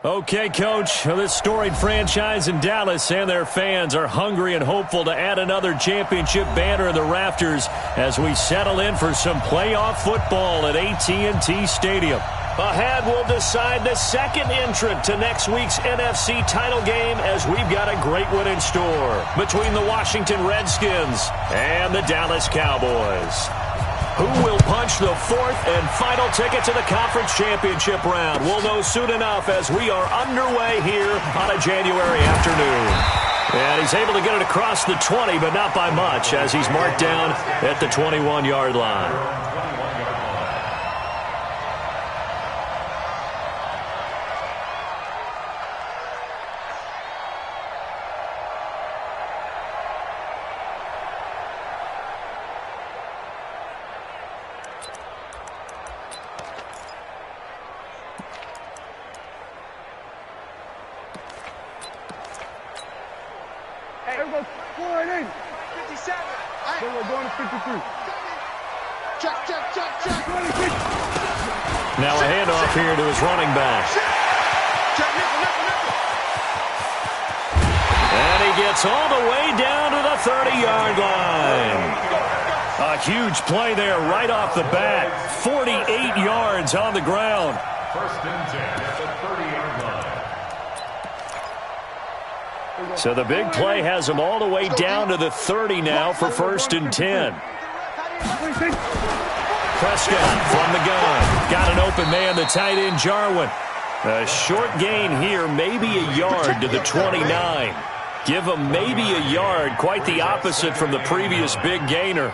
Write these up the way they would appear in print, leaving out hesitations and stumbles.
Okay, Coach, this storied franchise in Dallas and their fans are hungry and hopeful to add another championship banner in the rafters as we settle in for some playoff football at AT&T Stadium. Ahead, we'll decide the second entrant to next week's NFC title game as we've got a great one in store between the Washington Redskins and the Dallas Cowboys. Who will punch the fourth and final ticket to the conference championship round? We'll know soon enough as we are underway here on a January afternoon. And he's able to get it across the 20, but not by much as he's marked down at the 21-yard line. Now a handoff here to his running back. And he gets all the way down to the 30-yard line. A huge play there right off the bat. 48 yards on the ground. First and 10 at the 30-yard line. So the big play has him all the way down to the 30 now for first and 10. Prescott from the gun. Got an open man, the tight end, Jarwin. A short gain here, maybe a yard to the 29. Give him maybe a yard, quite the opposite from the previous big gainer.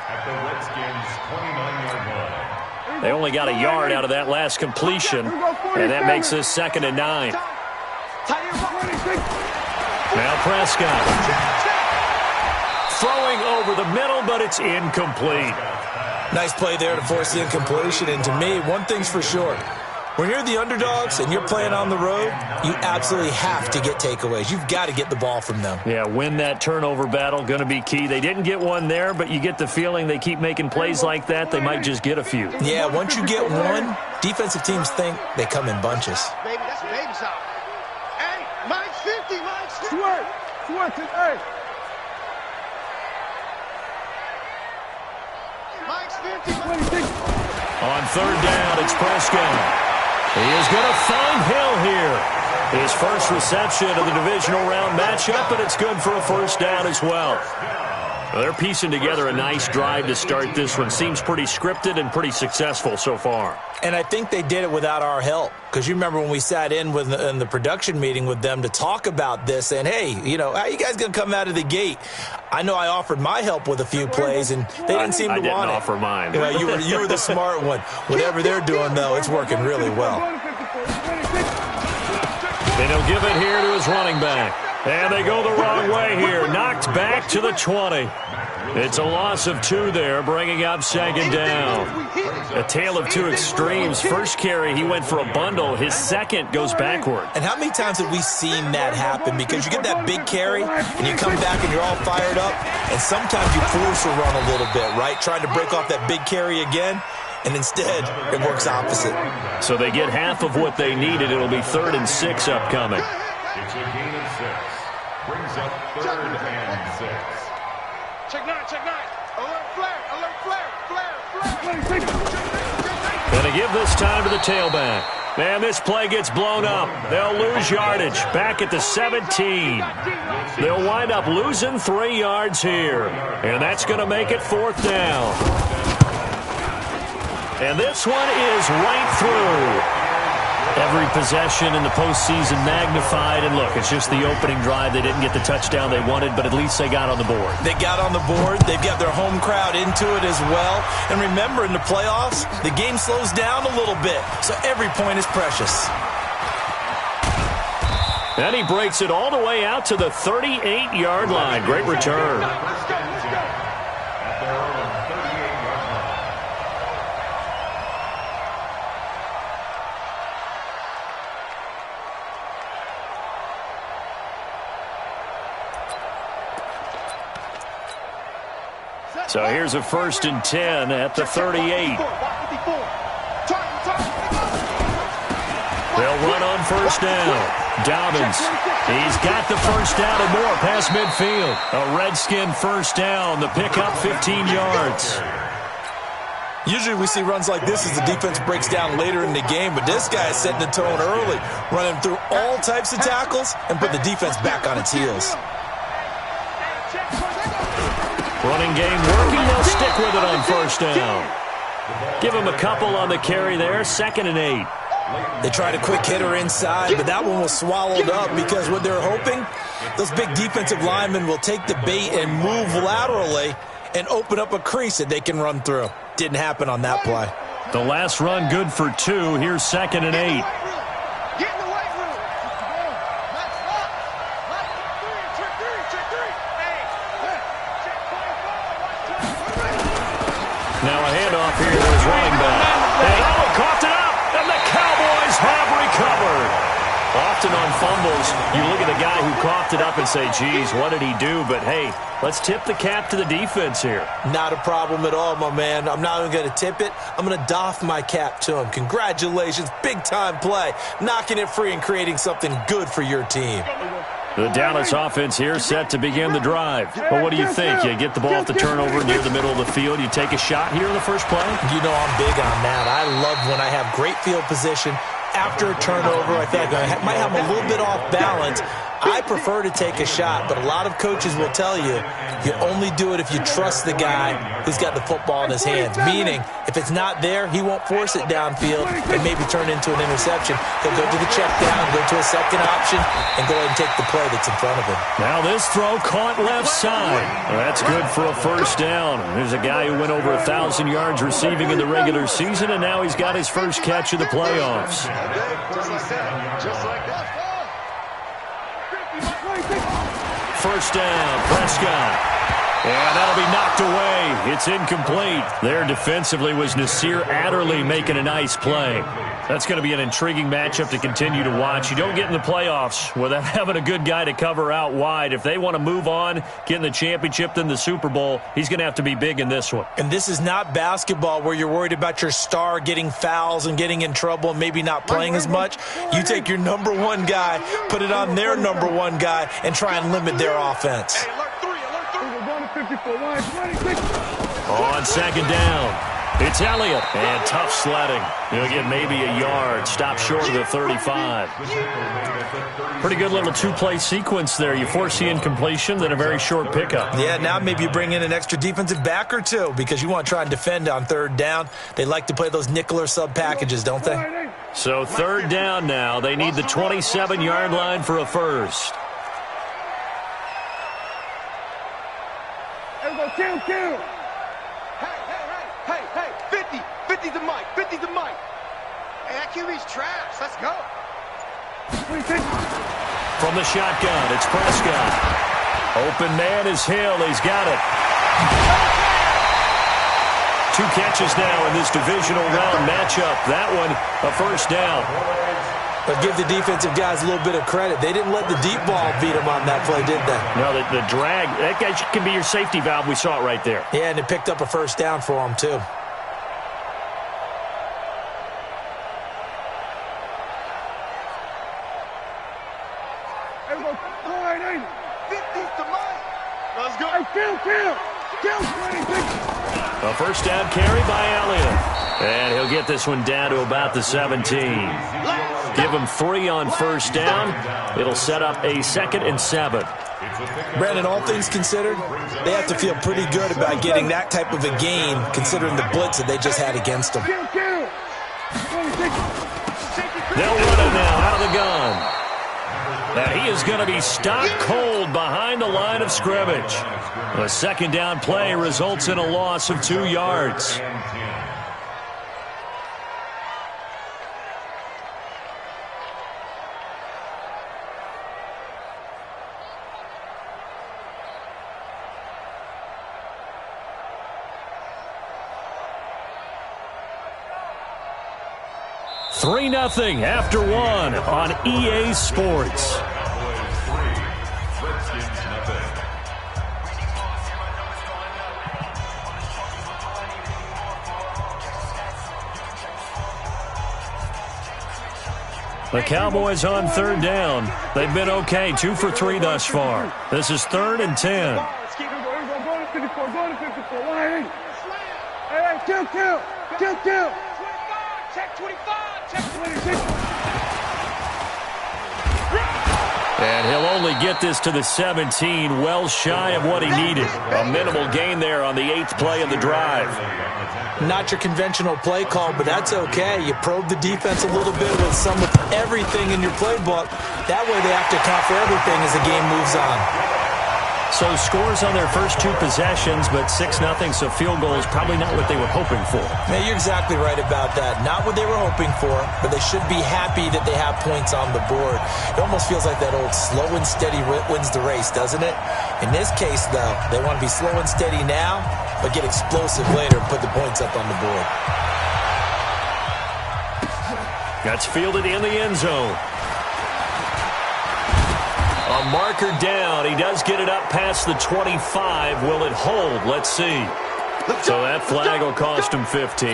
They only got a yard out of that last completion, and that makes this 2nd and 9. Now Prescott. Throwing over the middle, but it's incomplete. Nice play there to force the incompletion, and to me, one thing's for sure. When you're the underdogs and you're playing on the road, you absolutely have to get takeaways. You've got to get the ball from them. Yeah, win that turnover battle, going to be key. They didn't get one there, but you get the feeling they keep making plays like that, they might just get a few. Yeah, once you get one, defensive teams think they come in bunches. Baby, that's a baby shot. Hey, Mike's 50, Mike's 50. Sweat, hey. Mike's 50. On third down, it's Prescott. He is going to find Hill here. His first reception of the divisional round matchup, and it's good for a first down as well. Well, they're piecing together a nice drive to start this one. Seems pretty scripted and pretty successful so far. And I think they did it without our help. Because you remember when we sat in the production meeting with them to talk about this, and hey, you know, how you guys going to come out of the gate? I know I offered my help with a few plays, and they didn't seem to want it. I didn't offer mine. You know, you were the smart one. Whatever they're doing, though, it's working really well. And he'll give it here to his running back. And they go the wrong way here. Knocked back to the 20. It's a loss of 2 there, bringing up 2nd down. A tale of two extremes. First carry, he went for a bundle. His second goes backward. And how many times have we seen that happen? Because you get that big carry, and you come back and you're all fired up, and sometimes you force a run a little bit, right? Trying to break off that big carry again, and instead it works opposite. So they get half of what they needed. It'll be 3rd and 6 upcoming. It's a gain of 6. Brings up 3rd and 6. Check 9. Alert flare. Gonna give this time to the tailback. Man, this play gets blown up. They'll lose yardage back at the 17. They'll wind up losing 3 yards here. And that's going to make it 4th down. And this one is right through. Every possession in the postseason magnified. And look, it's just the opening drive. They didn't get the touchdown they wanted, but at least they got on the board. They got on the board. They've got their home crowd into it as well. And remember, in the playoffs, the game slows down a little bit. So every point is precious. And he breaks it all the way out to the 38-yard line. Great return. So here's a 1st and 10 at the 38. They'll run on first down. Dobbins, he's got the first down and more past midfield. A Redskin first down. The pickup 15 yards. Usually we see runs like this as the defense breaks down later in the game, but this guy is setting the tone early, running through all types of tackles and put the defense back on its heels. Running game working. They'll stick with it on first down. Give him a couple on the carry there. 2nd and 8. They tried a quick hitter inside, but that one was swallowed up because what they're hoping, those big defensive linemen will take the bait and move laterally and open up a crease that they can run through. Didn't happen on that play. The last run good for 2. Here's 2nd and 8. Get in the weight room. Now a handoff here to his running back. And coughed it up, and the Cowboys have recovered. Often on fumbles, you look at the guy who coughed it up and say, geez, what did he do? But, hey, let's tip the cap to the defense here. Not a problem at all, my man. I'm not even going to tip it. I'm going to doff my cap to him. Congratulations. Big-time play. Knocking it free and creating something good for your team. The Dallas offense here set to begin the drive. But what do you think? You get the ball at the turnover near the middle of the field. You take a shot here in the first play? You know I'm big on that. I love when I have great field position. After a turnover, I feel like I might have a little bit off balance. I prefer to take a shot, but a lot of coaches will tell you, you only do it if you trust the guy who's got the football in his hands. Meaning, if it's not there, he won't force it downfield and maybe turn into an interception. He'll go to the check down, go to a second option, and go ahead and take the play that's in front of him. Now this throw caught left side. That's good for a first down. There's a guy who went over 1,000 yards receiving in the regular season, and now he's got his first catch of the playoffs. Just like that. First down, Prescott. And that'll be knocked away. It's incomplete. There defensively was Nasir Adderley making a nice play. That's going to be an intriguing matchup to continue to watch. You don't get in the playoffs without having a good guy to cover out wide. If they want to move on, get in the championship, then the Super Bowl, he's going to have to be big in this one. And this is not basketball where you're worried about your star getting fouls and getting in trouble and maybe not playing as much. You take your number one guy, put it on their number one guy, and try and limit their offense. On second down, it's Elliott, and tough sledding. He'll get maybe a yard, stop short of the 35. Pretty good little two-play sequence there. You force the incompletion, then a very short pickup. Yeah, now maybe you bring in an extra defensive back or two because you want to try and defend on third down. They like to play those nickel or sub packages, don't they? So third down now. They need the 27-yard line for a first. Kill. Hey, 50. 50's the mic. 50's the mic. Hey, that QB's trash. Let's go. From the shotgun, it's Prescott. Open man is Hill. He's got it. 2 catches now in this divisional round matchup. That one, a first down. But give the defensive guys a little bit of credit. They didn't let the deep ball beat them on that play, did they? No, the drag, that guy can be your safety valve. We saw it right there. Yeah, and it picked up a first down for them, too. Let's go. Kill. A first down carry by Elliott. And he'll get this one down to about the 17. Give him 3 on first down. It'll set up a 2nd and 7. Brandon, all things considered, they have to feel pretty good about getting that type of a gain considering the blitz that they just had against them. They'll run it now out of the gun. And he is going to be stopped cold behind the line of scrimmage. The second down play results in a loss of 2 yards. Three 3-0 after 1 on EA Sports. The Cowboys on third down. They've been okay, 2 for 3 thus far. This is 3rd and 10. Let's keep it going. Go to 54. Go to 54. 180. Hey, kill. Check 25. Check 26. And he'll only get this to the 17, well shy of what he needed. A minimal gain there on the 8th play of the drive. Not your conventional play call, but that's okay. You probe the defense a little bit with some of everything in your playbook. That way they have to account for everything as the game moves on. So scores on their first 2 possessions, but 6-0, so field goal is probably not what they were hoping for. Yeah, you're exactly right about that. Not what they were hoping for, but they should be happy that they have points on the board. It almost feels like that old slow and steady wins the race, doesn't it? In this case, though, they want to be slow and steady now, but get explosive later and put the points up on the board. That's fielded in the end zone. A marker down. He does get it up past the 25. Will it hold? Let's see. So that flag will cost him 15.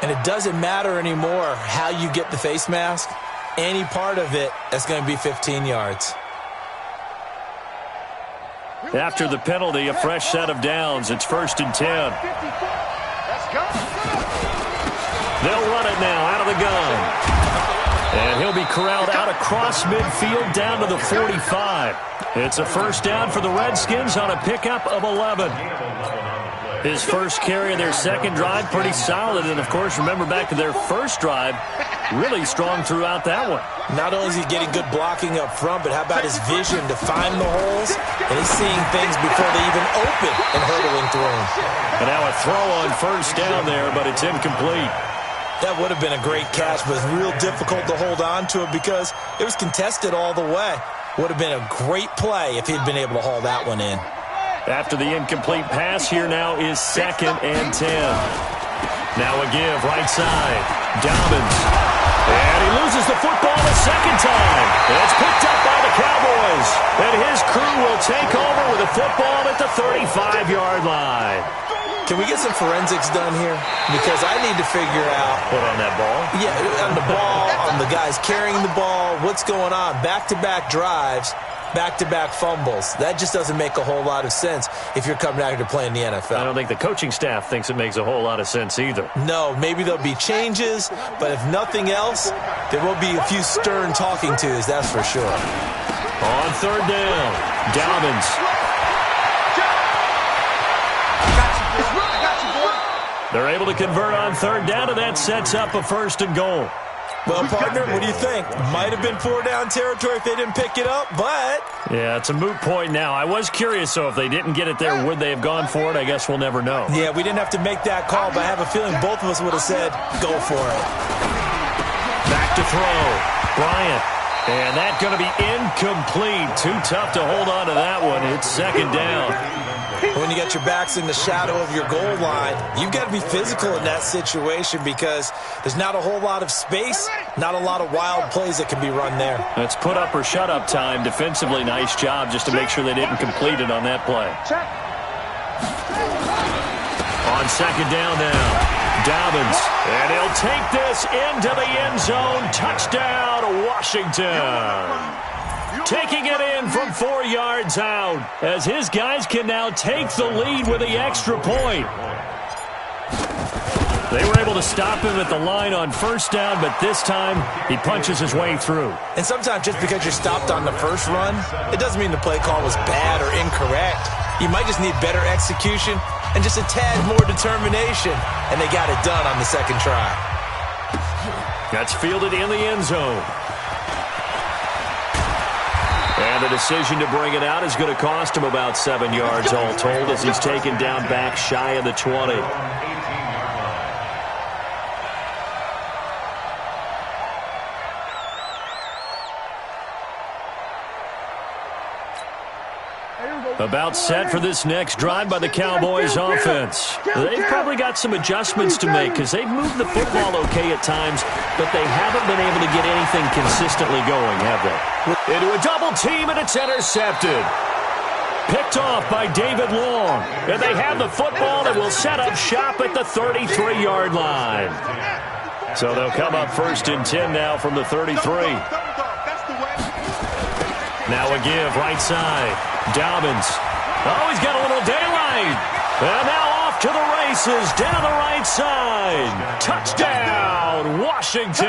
And it doesn't matter anymore how you get the face mask. Any part of it, that's going to be 15 yards. After the penalty, a fresh set of downs. It's 1st and 10. Let's go. They'll run it now out of the gun. And he'll be corralled out across midfield down to the 45. It's a first down for the Redskins on a pickup of 11. His first carry of their second drive, pretty solid. And, of course, remember back to their first drive, really strong throughout that one. Not only is he getting good blocking up front, but how about his vision to find the holes? And he's seeing things before they even open and hurdling through them. And now a throw on first down there, but it's incomplete. That would have been a great catch, but it's real difficult to hold on to it because it was contested all the way. Would have been a great play if he'd been able to haul that one in. After the incomplete pass, here now is 2nd and 10. Now a give, right side. Dobbins. And he loses the football a second time. And it's picked up by the Cowboys. And his crew will take over with the football at the 35-yard line. Can we get some forensics done here? Because I need to figure out... What, on that ball? Yeah, on the ball, on the guys carrying the ball, what's going on? Back-to-back drives, back-to-back fumbles. That just doesn't make a whole lot of sense if you're coming out here to play in the NFL. I don't think the coaching staff thinks it makes a whole lot of sense either. No, maybe there'll be changes, but if nothing else, there will be a few stern talking tos, that's for sure. On third down, Dobbins. They're able to convert on third down, and that sets up a 1st and goal. Well, partner, what do you think? Might have been 4-down territory if they didn't pick it up, but... Yeah, it's a moot point now. I was curious, so if they didn't get it there, would they have gone for it? I guess we'll never know. Yeah, we didn't have to make that call, but I have a feeling both of us would have said, go for it. Back to throw. Bryant. And that's going to be incomplete. Too tough to hold on to that one. It's 2nd down. When you got your backs in the shadow of your goal line, you've got to be physical in that situation because there's not a whole lot of space, not a lot of wild plays that can be run there. It's put up or shut up time. Defensively, nice job just to make sure they didn't complete it on that play. On 2nd down now, Dobbins. And he'll take this into the end zone. Touchdown, Washington. Taking it in from 4 yards out as his guys can now take the lead with the extra point. They were able to stop him at the line on first down, but this time he punches his way through. And sometimes just because you're stopped on the first run, it doesn't mean the play call was bad or incorrect. You might just need better execution and just a tad more determination, and they got it done on the second try. That's fielded in the end zone. And the decision to bring it out is going to cost him about 7 yards all told as he's taken down back shy of the 20. About set for this next drive by the Cowboys offense. They've probably got some adjustments to make because they've moved the football okay at times, but they haven't been able to get anything consistently going, have they? Into a double team, and it's intercepted. Picked off by David Long. And they have the football and will set up shop at the 33-yard line. So they'll come up 1st and 10 now from the 33. Now a give right side. Dobbins. Oh, he's got a little daylight. And now off to the races down the right side. Touchdown, Washington.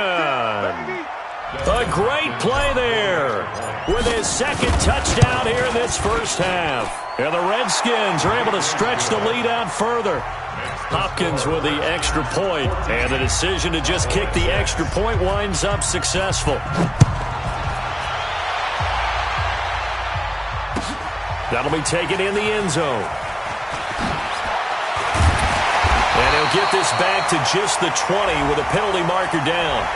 A great play there with his 2nd touchdown here in this first half. And the Redskins are able to stretch the lead out further. Hopkins with the extra point, and the decision to just kick the extra point winds up successful. That'll be taken in the end zone. And he'll get this back to just the 20 with a penalty marker down.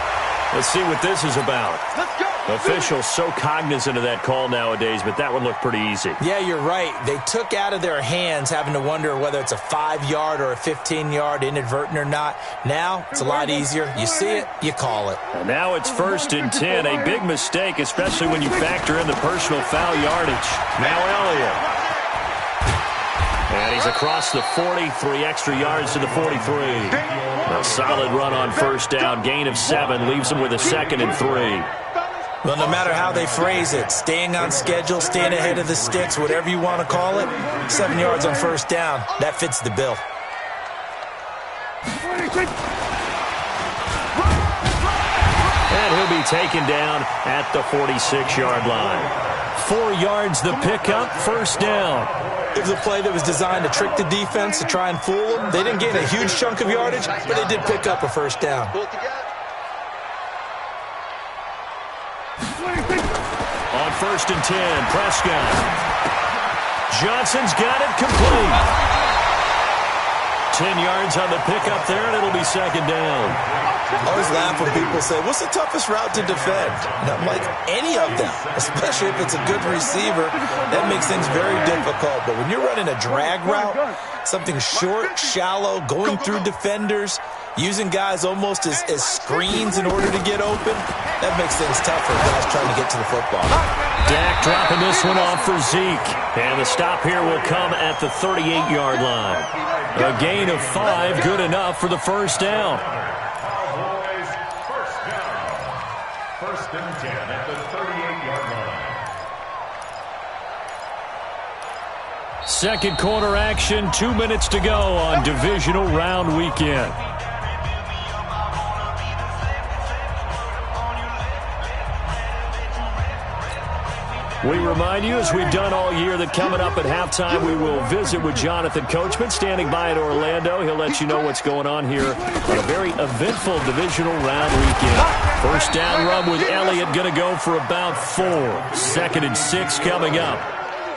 Let's see what this is about. Let's go. Officials so cognizant of that call nowadays, but that one looked pretty easy. Yeah, you're right. They took out of their hands having to wonder whether it's a 5-yard or a 15-yard, inadvertent or not. Now, it's a lot easier. You see it, you call it. And now it's 1st and 10. A big mistake, especially when you factor in the personal foul yardage. Now Elliott. And he's across the 40, 3 extra yards to the 43. A solid run on 1st down, gain of 7, leaves him with a 2nd and 3. Well, no matter how they phrase it, staying on schedule, staying ahead of the sticks, whatever you want to call it, 7 yards on 1st down, that fits the bill. And he'll be taken down at the 46-yard line. 4 yards the pickup, 1st down. It was a play that was designed to trick the defense, to try and fool them. They didn't gain a huge chunk of yardage, but they did pick up a 1st down. On 1st and 10, Prescott. Johnson's got it complete. 10 yards on the pickup there, and it'll be 2nd down. I always laugh when people say, what's the toughest route to defend? And I'm like, any of them, especially if it's a good receiver. That makes things very difficult. But when you're running a drag route, something short, shallow, going through defenders, using guys almost as screens in order to get open, that makes things tough for guys trying to get to the football. Dak dropping this one off for Zeke. And the stop here will come at the 38-yard line. A gain of 5, good enough for the 1st down. Cowboys 1st down. 1st and 10 at the 38-yard line. Second quarter action, 2 minutes to go on divisional round weekend. We remind you, as we've done all year, that coming up at halftime, we will visit with Jonathan Coachman, standing by in Orlando. He'll let you know what's going on here on a very eventful divisional round weekend. 1st down run with Elliott, going to go for about 4. 2nd and 6 coming up.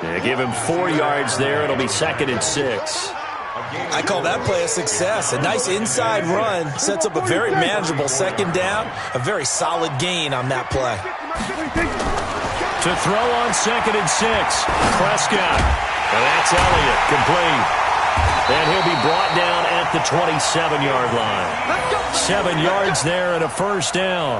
They give him 4 yards there. It'll be 2nd and 6. I call that play a success. A nice inside run sets up a very manageable 2nd down. A very solid gain on that play. To throw on 2nd and 6, Prescott. And that's Elliott, complete. And he'll be brought down at the 27-yard line. 7 yards there and a 1st down.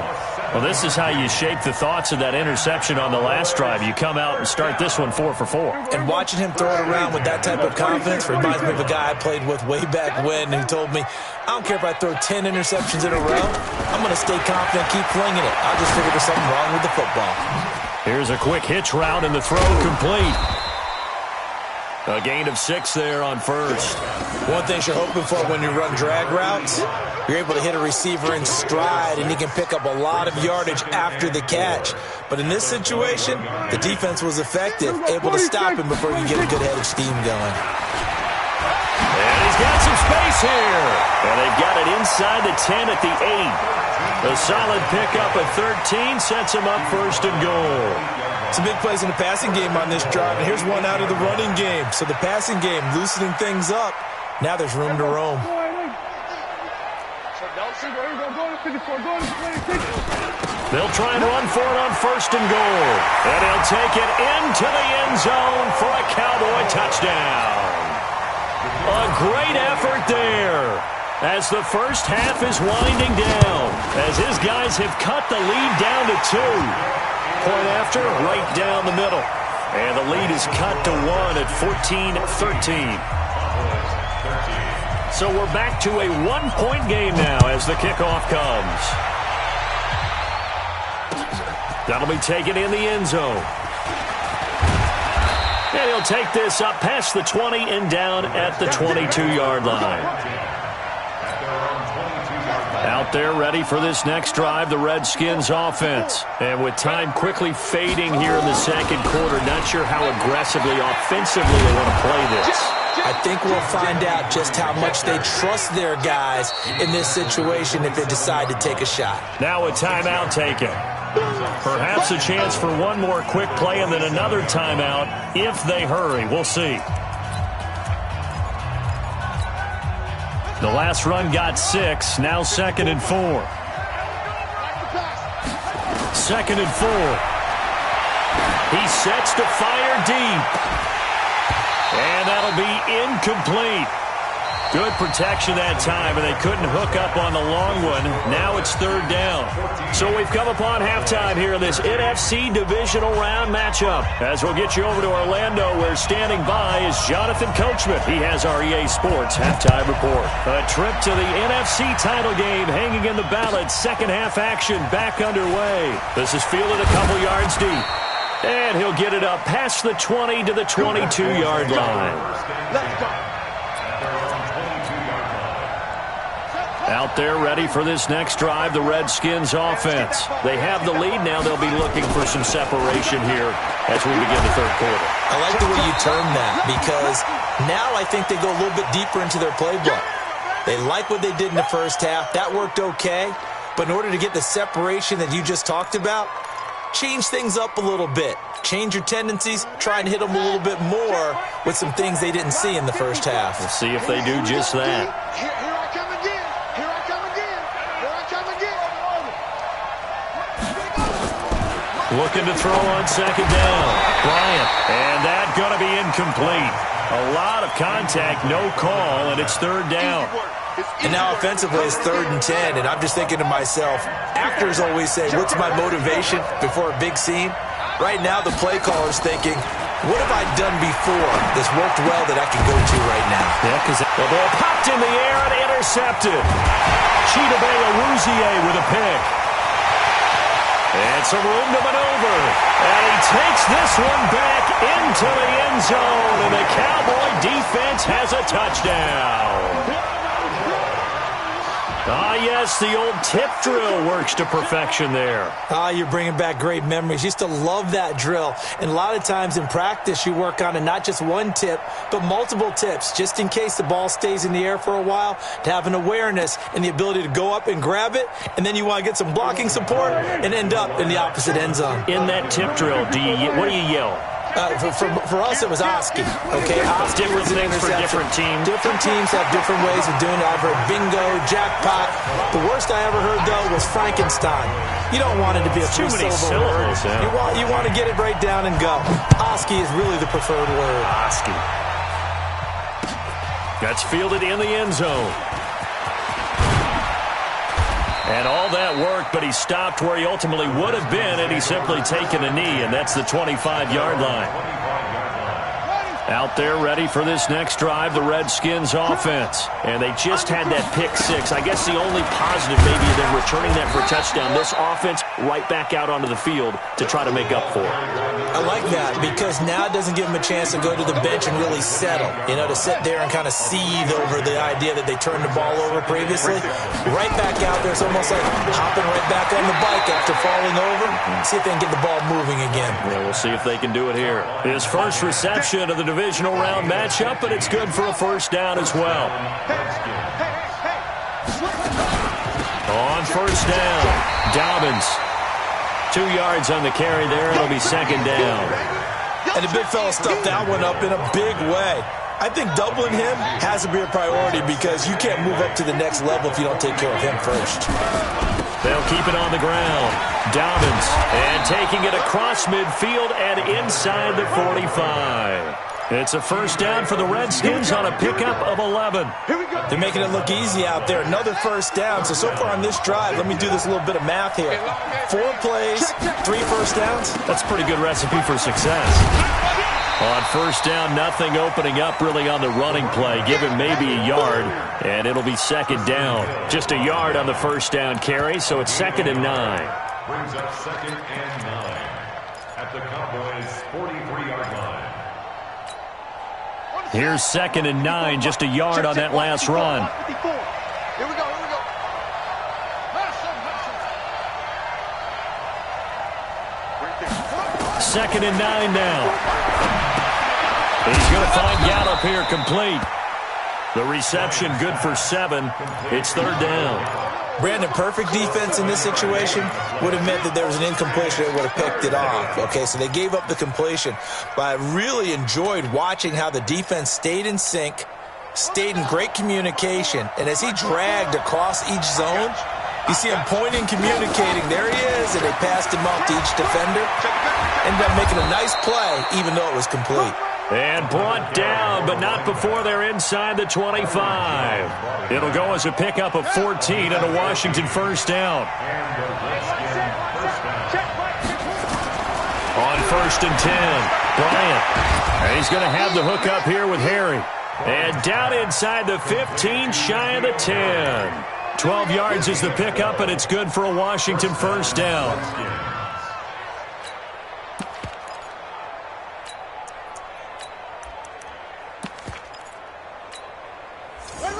Well, this is how you shape the thoughts of that interception on the last drive. You come out and start this one 4 for 4. And watching him throw it around with that type of confidence reminds me of a guy I played with way back when who told me, I don't care if I throw 10 interceptions in a row. I'm going to stay confident, keep flinging it. I just figured there's something wrong with the football. Here's a quick hitch route, and the throw complete. A gain of 6 there on 1st. One thing you're hoping for when you run drag routes, you're able to hit a receiver in stride, and he can pick up a lot of yardage after the catch. But in this situation, the defense was effective, able to stop him before you get a good head of steam going. And he's got some space here. And they've got it inside the 10 at the 8. A solid pickup at 13 sets him up 1st and goal. Some big plays in the passing game on this drive, and here's one out of the running game. So the passing game loosening things up. Now there's room to roam. They'll try and run for it on 1st and goal. And he'll take it into the end zone for a Cowboy touchdown. A great effort there as the first half is winding down, as his guys have cut the lead down to 2. Point after, right down the middle. And the lead is cut to 1 at 14-13. So we're back to a one-point game now as the kickoff comes. That'll be taken in the end zone. And he'll take this up past the 20 and down at the 22-yard line. Out there ready for this next drive, the Redskins offense. And with time quickly fading here in the second quarter, not sure how aggressively, offensively they want to play this. I think we'll find out just how much they trust their guys in this situation if they decide to take a shot. Now a timeout taken. Perhaps a chance for one more quick play and then another timeout if they hurry. We'll see. The last run got 6. Now 2nd and 4. 2nd and 4. He sets to fire deep. And that'll be incomplete. Good protection that time, and they couldn't hook up on the long one. Now it's 3rd down. So we've come upon halftime here in this NFC divisional round matchup. As we'll get you over to Orlando, where standing by is Jonathan Coachman. He has our EA Sports halftime report. A trip to the NFC title game hanging in the balance. Second half action back underway. This is fielded a couple yards deep. And he'll get it up past the 20 to the 22-yard line. Let's go. Out there ready for this next drive, the Redskins offense. They have the lead. Now they'll be looking for some separation here as we begin the third quarter. I like the way you term that because now I think they go a little bit deeper into their playbook. They like what they did in the first half. That worked okay. But in order to get the separation that you just talked about, change things up a little bit. Change your tendencies. Try and hit them a little bit more with some things they didn't see in the first half. We'll see if they do just that. Here I come again. Here I come again. Here I come again. Looking to throw on 2nd down. Bryant. And that's going to be incomplete. A lot of contact, no call, and it's 3rd down. And now offensively it's 3rd and 10, and I'm just thinking to myself, actors always say, what's my motivation before a big scene? Right now the play caller's thinking, what have I done before that's worked well that I can go to right now? Yeah, because the ball popped in the air and intercepted. Chidobe Awuzie with a pick. And some room to maneuver. And he takes this one back into the end zone, and the Cowboy defense has a touchdown. Ah, yes, the old tip drill works to perfection there. Ah, you're bringing back great memories. Used to love that drill. And a lot of times in practice, you work on it not just one tip, but multiple tips, just in case the ball stays in the air for a while, to have an awareness and the ability to go up and grab it, and then you want to get some blocking support and end up in the opposite end zone. In that tip drill, what do you yell? For us, it was Oski. Okay, Oski different was an things for different teams. Different teams have different ways of doing it. I've heard bingo, jackpot. The worst I ever heard, though, was Frankenstein. You don't want it to be a too many syllables. Yeah. You want to get it right down and go. Oski is really the preferred word. Oski. That's fielded in the end zone. And all that worked, but he stopped where he ultimately would have been had he simply taken a knee, and that's the 25-yard line. Out there ready for this next drive, the Redskins offense. And they just had that pick 6. I guess the only positive maybe of them returning that for a touchdown. This offense right back out onto the field to try to make up for it. I like that because now it doesn't give them a chance to go to the bench and really settle. You know, to sit there and kind of seethe over the idea that they turned the ball over previously. Right back out there, it's almost like hopping right back on the bike after falling over. See if they can get the ball moving again. Yeah, we'll see if they can do it here. His first reception of the divisional round matchup, but it's good for a first down as well. On first down, Dobbins. 2 yards on the carry there. It'll be 2nd down. And the big fella stuffed that one up in a big way. I think doubling him has to be a priority because you can't move up to the next level if you don't take care of him first. They'll keep it on the ground. Dobbins, and taking it across midfield and inside the 45. It's a first down for the Redskins on a pickup of 11. They're making it look easy out there. Another first down. So far on this drive, let me do this little bit of math here. 4 plays, 3 first downs. That's a pretty good recipe for success. On first down, nothing opening up really on the running play. Give him maybe a yard, and it'll be second down. Just a yard on the first down carry, so it's 2nd and 9. Brings up 2nd and 9 at the Cowboys' 43-yard line. Here's 2nd and 9, just a yard on that last run. Here we go. 2nd and 9 now. He's going to find Gallup here complete. The reception good for 7. It's 3rd down. Brandon, perfect defense in this situation would have meant that there was an incompletion that would have picked it off. Okay, so they gave up the completion. But I really enjoyed watching how the defense stayed in sync, stayed in great communication, and as he dragged across each zone, you see him pointing, communicating. There he is, and they passed him off to each defender. Ended up making a nice play, even though it was complete. And brought down, but not before they're inside the 25. It'll go as a pickup of 14 and a Washington first down. On 1st and 10, Bryant. And he's going to have the hook up here with Harry. And down inside the 15, shy of the 10. 12 yards is the pickup, and it's good for a Washington first down.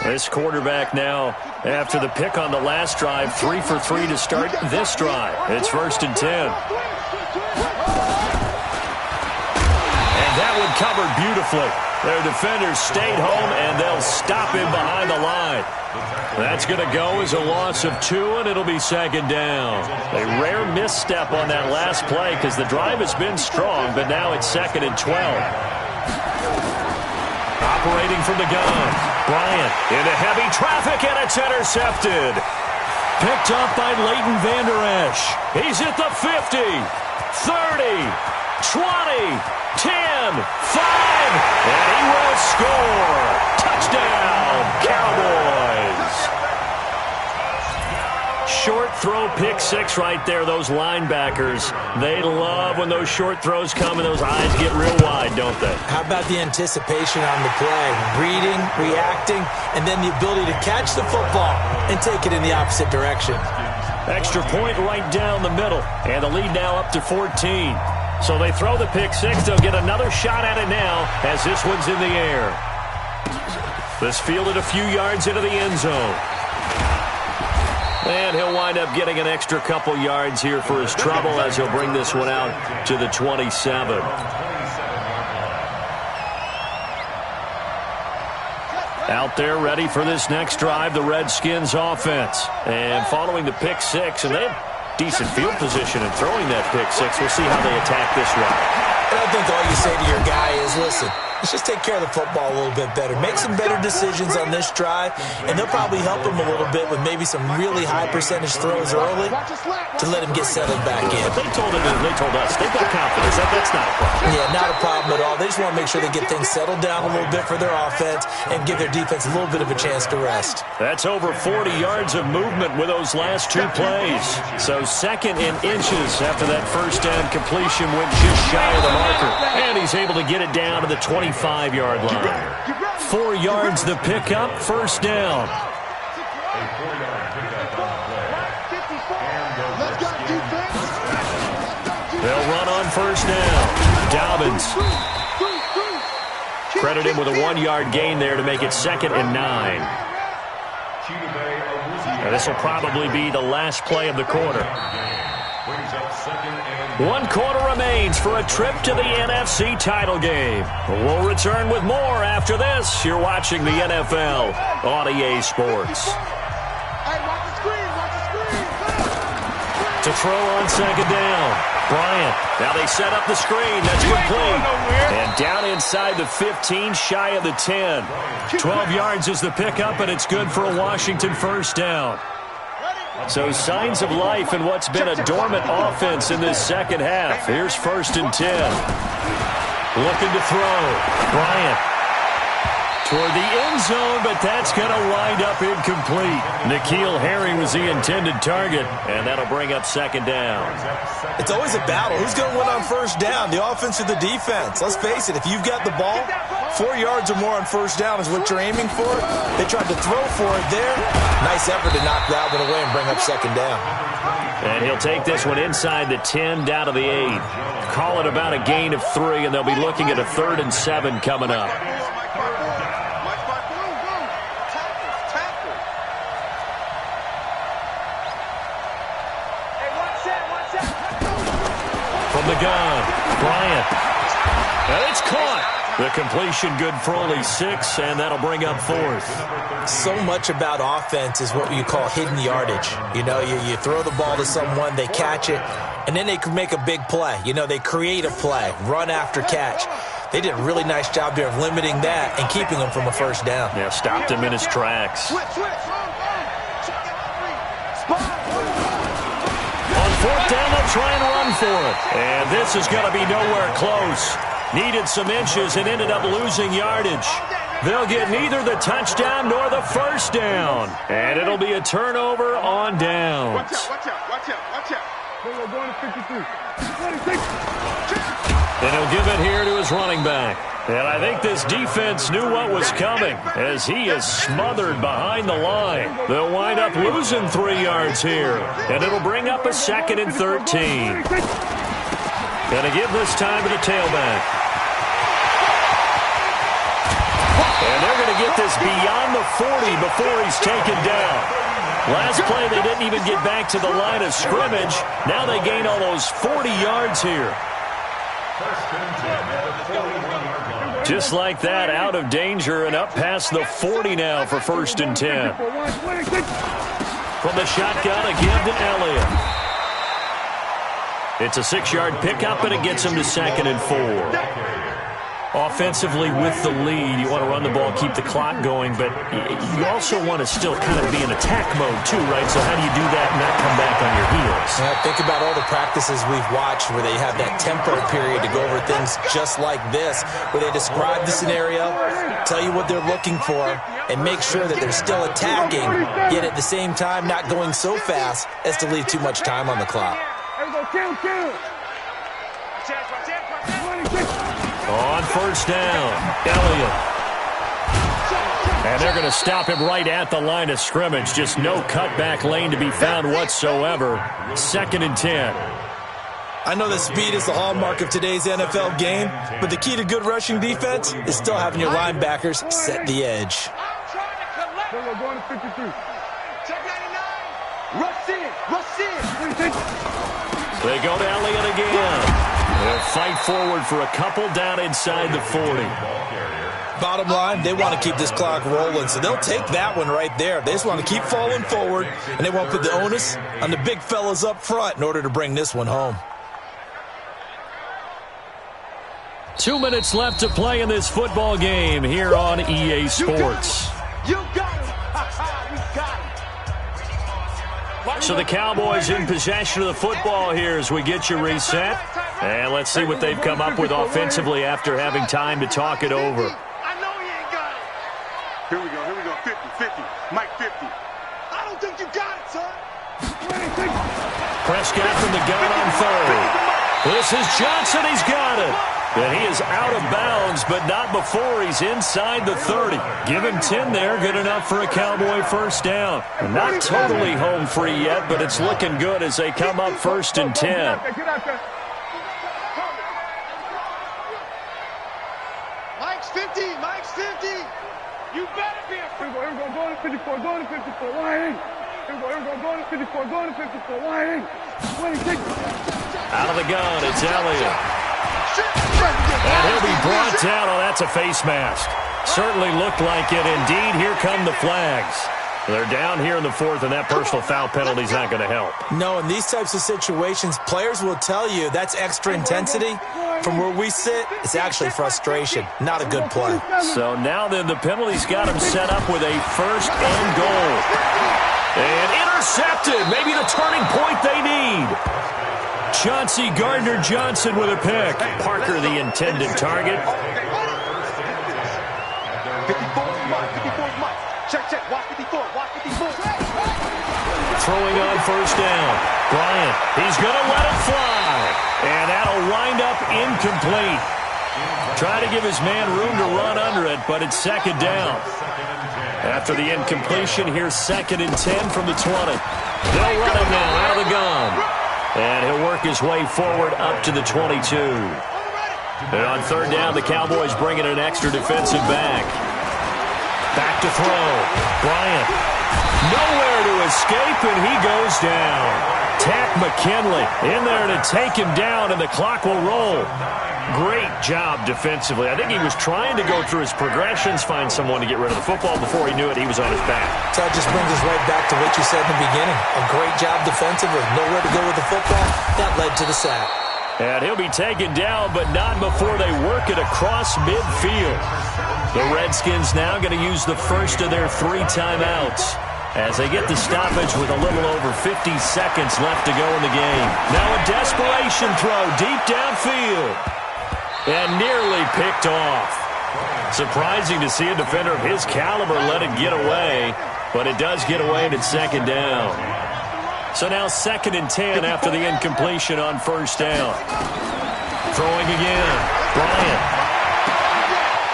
This quarterback now, after the pick on the last drive, 3 for 3 to start this drive. It's 1st and 10. And that one covered beautifully. Their defenders stayed home, and they'll stop him behind the line. That's going to go as a loss of 2, and it'll be 2nd down. A rare misstep on that last play because the drive has been strong, but now it's 2nd and 12. Operating from the gun, Bryant into heavy traffic, and it's intercepted. Picked up by Leighton Vander Esch. He's at the 50, 30, 20, 10, 5, and he will score. Touchdown, Cowboys. Short throw, pick 6 right there, those linebackers. They love when those short throws come and those eyes get real wide, don't they? How about the anticipation on the play? Reading, reacting, and then the ability to catch the football and take it in the opposite direction. Extra point right down the middle, and the lead now up to 14. So they throw the pick 6. They'll get another shot at it now as this one's in the air. This fielded a few yards into the end zone. And he'll wind up getting an extra couple yards here for his trouble as he'll bring this one out to the 27. Out there ready for this next drive, the Redskins offense. And following the pick 6, and they have decent field position in throwing that pick 6. We'll see how they attack this one. And I think all you say to your guy is, listen, let's just take care of the football a little bit better. Make some better decisions on this drive, and they'll probably help him a little bit with maybe some really high percentage throws early to let him get settled back in. But they told him, and they told us, they've got confidence. That's not a problem. Yeah, not a problem at all. They just want to make sure they get things settled down a little bit for their offense and give their defense a little bit of a chance to rest. That's over 40 yards of movement with those last 2 plays. So 2nd in inches after that first down completion went just shy of the marker. And he's able to get it down to the 25-yard line. 4 yards the pickup, first down. They'll run on first down. Dobbins. Credit him with a 1-yard gain there to make it 2nd and 9. And this will probably be the last play of the quarter. 1 quarter remains for a trip to the NFC title game. We'll return with more after this. You're watching the NFL on EA Sports. To throw on 2nd down. Bryant. Now they set up the screen. That's complete. And down inside the 15, shy of the 10. 12 yards is the pickup, and it's good for a Washington first down. So signs of life in what's been a dormant offense in this second half. Here's 1st and 10. Looking to throw. Bryant. toward the end zone, but that's going to wind up incomplete. N'Keal Harry was the intended target, and that'll bring up second down. It's always a battle. Who's going to win on first down, the offense or the defense? Let's face it, if you've got the ball, 4 yards or more on first down is what you're aiming for. They tried to throw for it there. Nice effort to knock that one away and bring up second down. And he'll take this one inside the 10, down to the 8. Call it about a gain of 3, and they'll be looking at a 3rd and 7 coming up. From the gun, Bryant. And it's caught. The completion good for only 6, and that'll bring up 4th. So much about offense is what you call hidden yardage. You know, you throw the ball to someone, they catch it, and then they can make a big play. You know, they create a play, run after catch. They did a really nice job there of limiting that and keeping him from a first down. Yeah, stopped him in his tracks. On 4th down, they'll try and run for it. And this is going to be nowhere close. Needed some inches and ended up losing yardage. They'll get neither the touchdown nor the first down. And it'll be a turnover on downs. Watch out, watch out, watch out. We're going to 53. 26. And he'll give it here to his running back. And I think this defense knew what was coming as he is smothered behind the line. They'll wind up losing 3 yards here. And it'll bring up a 2nd and 13. Going to give this time to the tailback. And they're going to get this beyond the 40 before he's taken down. Last play, they didn't even get back to the line of scrimmage. Now they gain almost 40 yards here. Just like that, out of danger and up past the 40 now for 1st and 10. From the shotgun, a give to Elliott. It's a 6-yard pickup, and it gets him to 2nd and 4. Offensively with the lead, you want to run the ball, keep the clock going, but you also want to still kind of be in attack mode too, right? So how do you do that and not come back on your heels? Think about all the practices we've watched where they have that tempo period to go over things just like this, where they describe the scenario, tell you what they're looking for, and make sure that they're still attacking, yet at the same time not going so fast as to leave too much time on the clock. On 1st down, Elliott. And they're going to stop him right at the line of scrimmage. Just no cutback lane to be found whatsoever. 2nd and 10. I know that speed is the hallmark of today's NFL game, but the key to good rushing defense is still having your linebackers set the edge. We're going to 53. Check 99. Rush in. They go to Elliott again. They'll fight forward for a couple down inside the 40. Bottom line, they want to keep this clock rolling, so they'll take that one right there. They just want to keep falling forward, and they won't put the onus on the big fellas up front in order to bring this one home. 2 minutes left to play in this football game here on EA Sports. You got it. You got it. So the Cowboys in possession of the football here as we get you reset. And let's see what they've come up with offensively after having time to talk it over. I know he ain't got it. Here we go. 50. Mike 50. I don't think you got it, son. Prescott from the gun on 3rd. This is Johnson. He's got it. And he is out of bounds, but not before he's inside the 30. Give him 10 there. Good enough for a Cowboy first down. Not totally home free yet, but it's looking good as they come up 1st and 10. Mike's 50. You better be a... Here we go. Going to 54. Line. Here we go. Going to 54. 26. Out of the gun, it's Elliott. And he'll be brought down. Oh, that's a face mask. Certainly looked like it. Indeed, here come the flags. They're down here in the 4th, and that personal foul penalty is not going to help. No, in these types of situations, players will tell you that's extra intensity. From where we sit, it's actually frustration. Not a good play. So now then, the penalty's got him set up with a 1st and goal. And intercepted. Maybe the turning point they need. Chauncey Gardner-Johnson with a pick. Parker the intended target. 54 is mine. 54 is mine. Check, check. Watch 54. Watch 54. Throwing on first down. Bryant, he's going to let it fly. And that'll wind up incomplete. Try to give his man room to run under it, but it's second down. After the incompletion, here's 2nd and 10 from the 20. They'll run him now out of the gun. And he'll work his way forward up to the 22. And on third down, the Cowboys bring in an extra defensive back. Back to throw. Bryant. Nowhere to escape, and he goes down. Takk McKinley in there to take him down, and the clock will roll. Great job defensively. I think he was trying to go through his progressions, find someone to get rid of the football. Before he knew it, he was on his back. So that just brings us right back to what you said in the beginning. A great job defensively. Nowhere to go with the football. That led to the sack. And he'll be taken down, but not before they work it across midfield. The Redskins now going to use the first of their 3 timeouts as they get the stoppage with a little over 50 seconds left to go in the game. Now a desperation throw deep downfield. And nearly picked off. Surprising to see a defender of his caliber let it get away, but it does get away and it's second down. So now 2nd and 10 after the incompletion on first down. Throwing again. Bryant.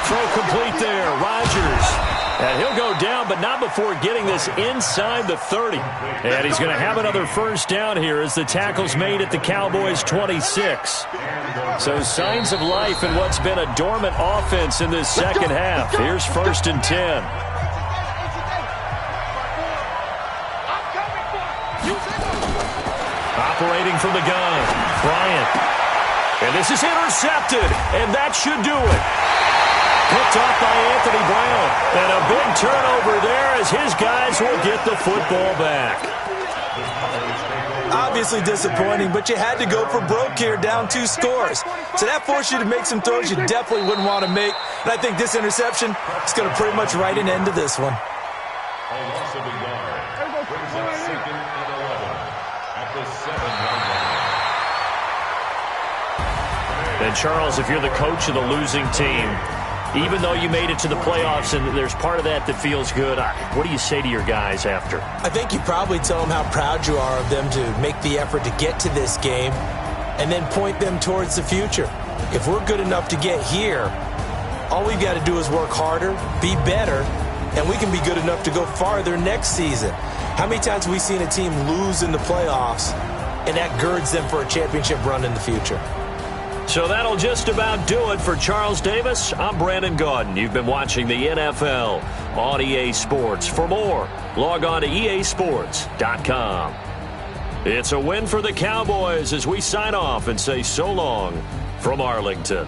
Throw complete there. Rodgers. And he'll go down, but not before getting this inside the 30. And he's going to have another first down here as the tackle's made at the Cowboys' 26. So signs of life in what's been a dormant offense in this second half. Here's 1st and 10. Operating from the gun. Bryant. And this is intercepted, and that should do it. Picked off by Anthony Brown. And a big turnover there as his guys will get the football back. Obviously disappointing, but you had to go for broke here, down 2 scores. So that forced you to make some throws you definitely wouldn't want to make. And I think this interception is going to pretty much write an end to this one. A loss of a yard brings up 2nd and 11 at the 7-yard line. And Charles, if you're the coach of the losing team, even though you made it to the playoffs and there's part of that that feels good, what do you say to your guys after? I think you probably tell them how proud you are of them to make the effort to get to this game and then point them towards the future. If we're good enough to get here, all we've got to do is work harder, be better, and we can be good enough to go farther next season. How many times have we seen a team lose in the playoffs and that girds them for a championship run in the future? So that'll just about do it for Charles Davis. I'm Brandon Gaudin. You've been watching the NFL on EA Sports. For more, log on to easports.com. It's a win for the Cowboys as we sign off and say so long from Arlington.